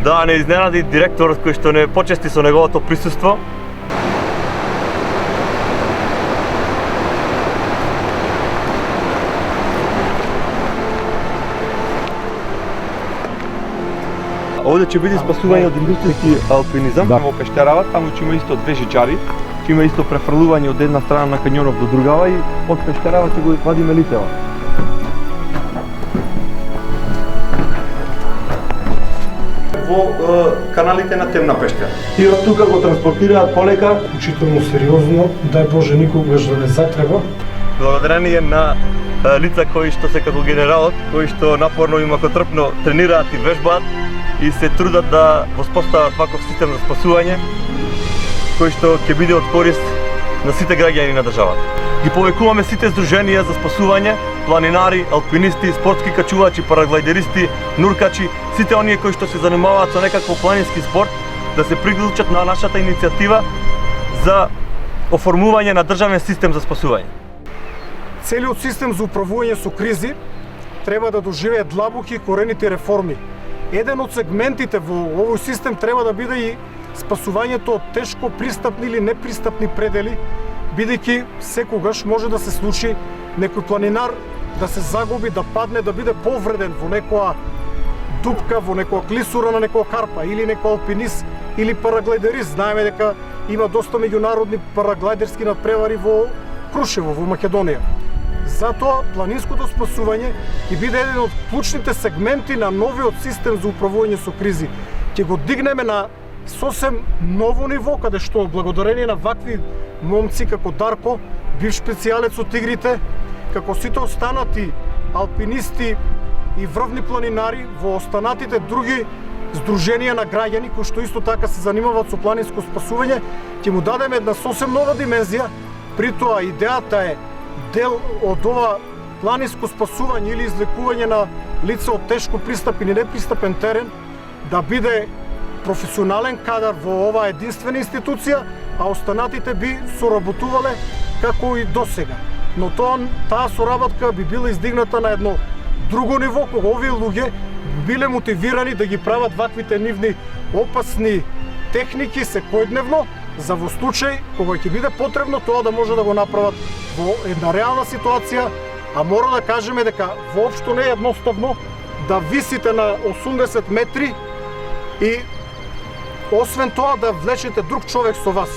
да не изненади директорот кој што не почести со неговото присуство. Овде ќе биде спасување од индустријски алпинизам во пещерава, таму ќе има исто две жичари, ќе има исто префрлување од една страна на кањонот до другава и од пещерава ќе го вадиме лицева. Во каналите на темна пештера. И од тука го транспортираат полека, учително сериозно, дај Боже никогаш да не затреба. Благодарение на лица кои што се како генералот, кои што напорно и макотрпно тренираат и вежбаат и се трудат да воспостават ваков систем за спасување кој што ќе биде од корист на сите граѓани на државата. Ги повекуваме сите здруженија за спасување, планинари, алпинисти, спортски качувачи, параглайдеристи, нуркачи, сите оние кои што се занимаваат со некакво планински спорт, да се приклучат на нашата иницијатива за оформување на државен систем за спасување. Целиот систем за управување со кризи треба да доживее длабоки корените реформи. Еден од сегментите во овој систем треба да биде и спасувањето од тешко пристапни или непристапни предели, бидејќи секогаш може да се случи некој планинар да се загуби, да падне, да биде повреден во некоја дупка, во некоја клисура на некоја карпа, или некој алпинист или параглайдерист. Знаеме дека има доста меѓународни параглайдерски надпревари во Крушево, во Македонија. Затоа планинското спасување ќе биде еден од клучните сегменти на новиот систем за управување со кризи. Ќе го дигнеме на сосем ново ниво, каде што благодарение на вакви момци како Дарко, бивш специјалец од Тигрите, како сите останати алпинисти и врвни планинари во останатите други здруженија на граѓани кои што исто така се занимаваат со планинско спасување, ќе му дадеме една сосем нова димензија. При тоа идејата е дел од ова планинско спасување или излекување на лица од тешко пристапен и непристапен терен да биде професионален кадар во оваа единствена институција, а останатите би соработувале како и досега. Но таа соработка би била издигната на едно друго ниво, кога овие луѓе биле мотивирани да ги прават ваквите нивни опасни техники секојдневно, за во случај кога ќе биде потребно тоа да може да го направат во една реална ситуација, а мора да кажеме дека воопшто не е едноставно да висите на 80 метри и освен тоа да влечете друг човек со вас.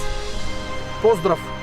Поздрав!